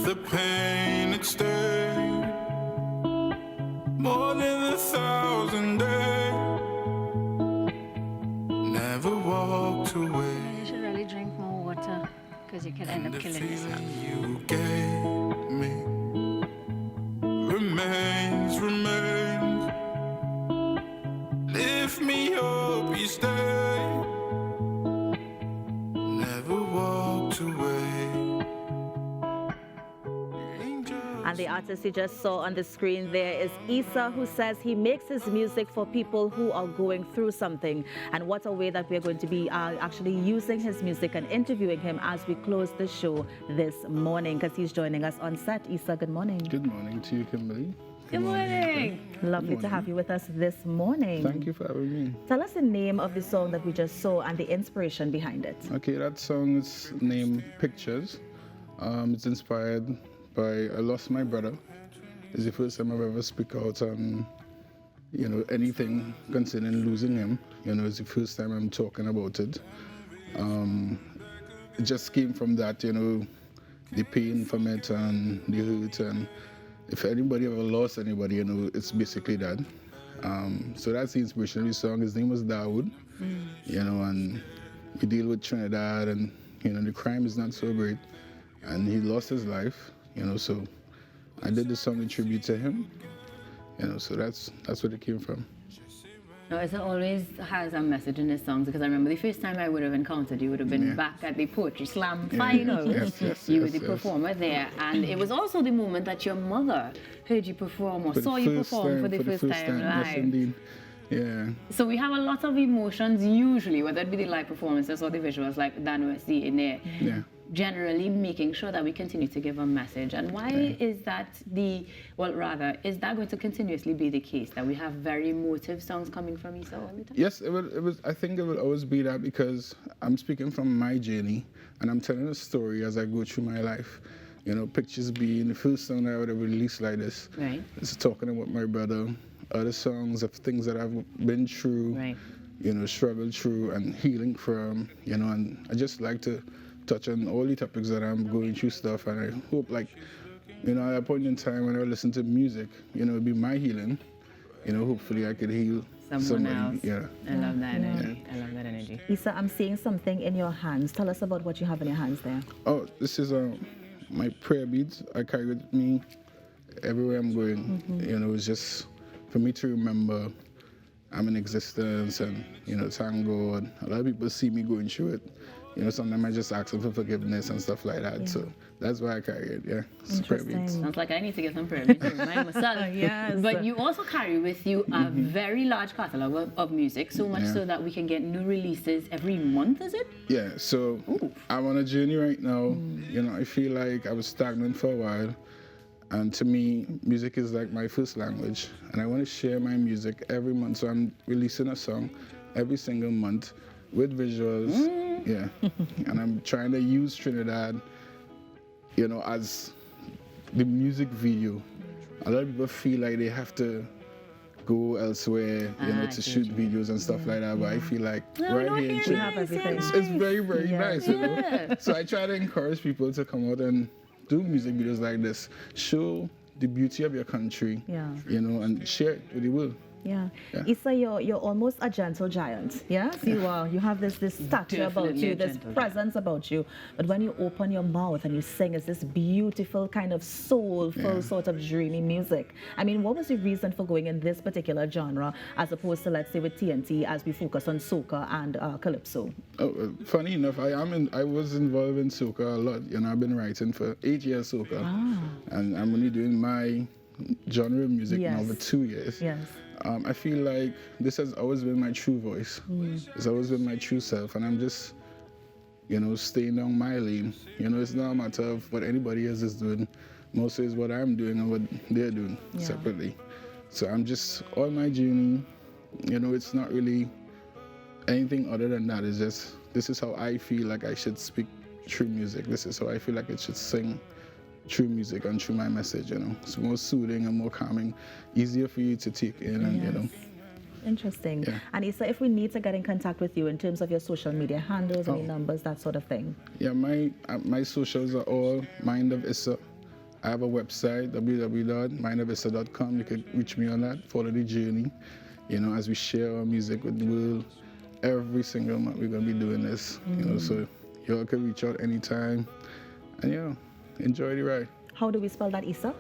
the pain it stayed more than 1,000 days. Never walked away. You should really drink more water because you could end up killing yourself. You gave me remains. Lift me up, you stay. Never walked away. And the artist you just saw on the screen there is Issa, who says he makes his music for people who are going through something. And what a way that we're going to be actually using his music and interviewing him as we close the show this morning, because he's joining us on set. Issa, good morning. Good morning to you, Kimberly. Good morning. Lovely to have you with us this morning. Thank you for having me. Tell us the name of the song that we just saw and the inspiration behind it. Okay, that song is named Pictures. It's inspired by I lost my brother. It's the first time I've ever speak out on, anything concerning losing him. It's the first time I'm talking about it. It just came from that, the pain from it and the hurt. And if anybody ever lost anybody, it's basically that. So that's the inspiration of the song. His name was Dawood, and we deal with Trinidad, and the crime is not so great, and he lost his life. So I did the song in tribute to him, so that's where it came from. No, it always has a message in his songs, because I remember the first time I would have encountered you would have been back at the Poetry Slam final. You were the performer there, and it was also the moment that your mother heard you perform or saw you perform for the first time live. Yes, indeed. Yeah. So we have a lot of emotions usually, whether it be the live performances or the visuals like Dan was in there. Yeah. Generally making sure that we continue to give a message. And why is that is that going to continuously be the case, that we have very emotive songs coming from Issa all the time? Yes, I think it will always be that, because I'm speaking from my journey and I'm telling a story as I go through my life. Pictures being the first song that I would have released like this. Right. It's talking about my brother, other songs of things that I've been through, right. Struggled through and healing from, and I just like to touch on all the topics that I'm going through stuff, and I hope, at a point in time when I listen to music, it'll be my healing. Hopefully I could heal someone somebody. else. Yeah. I love that energy. I love that energy. Issa, I'm seeing something in your hands. Tell us about what you have in your hands there. Oh, this is my prayer beads. I carry with me everywhere I'm going. It's just for me to remember I'm in existence, and thank God. A lot of people see me going through it. Sometimes I just ask them for forgiveness and stuff like that. Yeah. So that's why I carry it, yeah. Sounds like I need to get some prayer beads myself. Yes. But you also carry with you a very large catalog of music, so much so that we can get new releases every month, is it? Yeah, so I'm on a journey right now. I feel like I was stagnant for a while. And to me, music is like my first language. And I want to share my music every month. So I'm releasing a song every single month with visuals. Yeah, and I'm trying to use Trinidad, as the music video. A lot of people feel like they have to go elsewhere, to shoot videos and stuff like that. But I feel like right here in Trinidad, it's very, very nice. So I try to encourage people to come out and do music videos like this, show the beauty of your country, and share it with the world. Yeah. Issa, you're almost a gentle giant. Yes, you are. You have this stature about you, this presence about you. But when you open your mouth and you sing, it's this beautiful kind of soulful sort of dreamy music. I mean, what was the reason for going in this particular genre as opposed to, let's say, with TNT, as we focus on soca and calypso? Oh, funny enough, I was involved in soca a lot. I've been writing for 8 years soca, and I'm only doing my genre of music now for 2 years. Yes. I feel like this has always been my true voice. It's always been my true self, and I'm just, staying down my lane. It's not a matter of what anybody else is doing. Mostly it's what I'm doing and what they're doing separately. So I'm just on my journey. It's not really anything other than that. It's just, this is how I feel like I should speak true music. This is how I feel like it should sing true music and through my message. It's more soothing and more calming, easier for you to take in, and Interesting. Yeah. And Issa, if we need to get in contact with you in terms of your social media handles, any numbers, that sort of thing. Yeah, my socials are all Mind of Issa I have a website, www.mindofissa.com. You can reach me on that, follow the journey, you know, as we share our music with the world. Every single month we're going to be doing this, you know, so you all can reach out anytime. And yeah, enjoy the ride. How do we spell that, Issa?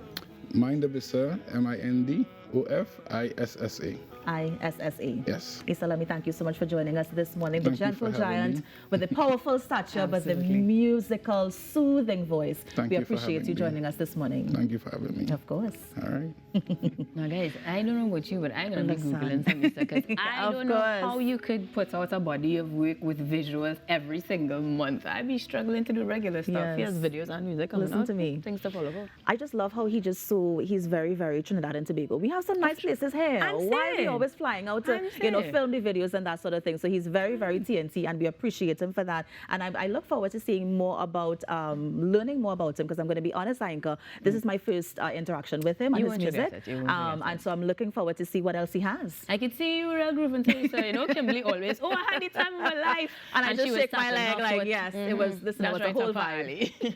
Mind of Issa, MINDOFISSA. ISSA. Yes. Issa, let me thank you so much for joining us this morning. The Thank you gentle for having giant me. with the powerful stature, but the musical, soothing voice. Thank we you for appreciate having you me. joining us this morning. Thank you for having me. Of course. All right. Now, guys, I don't know about you, but I'm going to be Listen. Googling some Issa because I Of don't know course. how you could put out a body of work with visuals every single month. I'd be struggling to do regular stuff. Yes. Here's videos and music coming Listen out. to me. Things to follow up. I just love how he's very, very Trinidad and Tobago. We have some nice places here. I'm Why are we saying. always flying out to, I'm you know, saying. film the videos and that sort of thing? So he's very, very TNT, and we appreciate him for that. And I look forward to seeing more about, learning more about him, because I'm going to be honest, Ainka, this is my first interaction with him and You his won't music. regret it. You won't regret And so I'm looking forward to see what else he has. I could see you real grooving to Issa. You know, Kimberly always, oh, I had the time of my life. And I just she was shake my starting leg off like, with, yes, it was, listen, it was that's a right whole up vibe. early. was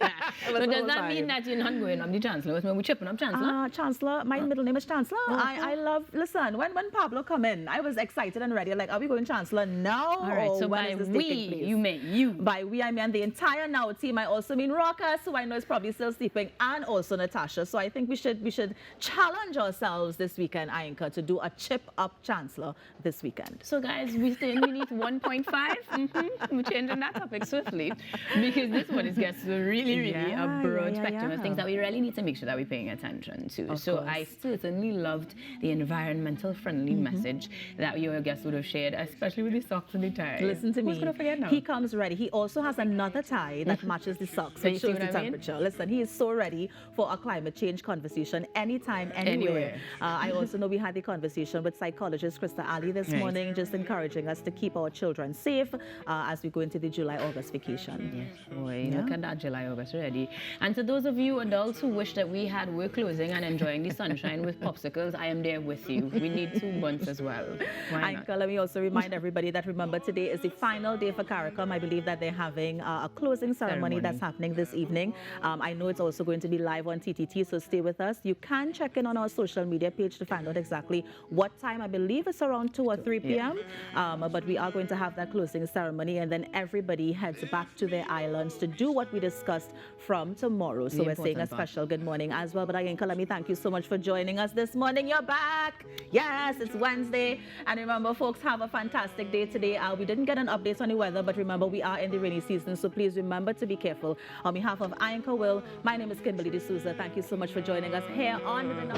So the does whole that mean vibe. that you're not going up the Chancellor? We're chipping up Chancellor? Chancellor, my middle name is Chancellor. I love, listen, when Pablo come in, I was excited and ready. Like, are we going Chancellor now? All right, or so when by is this we, taking place? you mean you. By we, I mean the entire Now team. I also mean Rockus, who I know is probably still sleeping, and also Natasha. So I think we should challenge ourselves this weekend, Ainka, to do a chip up Chancellor this weekend. So guys, we staying beneath 1.5. We're changing that topic swiftly because this one is gets really Yeah, a broad yeah, spectrum of yeah. things that we really need to make sure that we're paying attention to. Of So course. I certainly loved the environmental friendly message that your guest would have shared, especially with the socks and the tie. Listen to Who's me. gonna forget now? He comes ready. He also has another tie that matches the socks, So you which see shows what the I mean? temperature. Listen, he is so ready for a climate change conversation anytime, anywhere. Anywhere. I also know we had the conversation with psychologist Krista Ali this Right. morning, just encouraging us to keep our children safe as we go into the July-August vacation. Yes, boy, look at that July, August already. And to those of you adults who wish that we had work closing and enjoying the sunshine with popsicles, I am there with you. We need 2 months as well. Why not? Ainka, let me also remind everybody that, remember, today is the final day for CARICOM. I believe that they're having a closing ceremony that's happening this evening. I know it's also going to be live on TTT, so stay with us. You can check in on our social media page to find out exactly what time. I believe it's around 2 or 3 p.m. But we are going to have that closing ceremony, and then everybody heads back to their islands to do what we discussed from tomorrow. So we're saying a special good morning as well. But again, Kalami, thank you so much for joining us this morning. You're back. Yes, it's Wednesday. And remember, folks, have a fantastic day today. We didn't get an update on the weather, but remember, we are in the rainy season, so please remember to be careful. On behalf of Ainka Will, my name is Kimberly D'Souza. Thank you so much for joining us here on the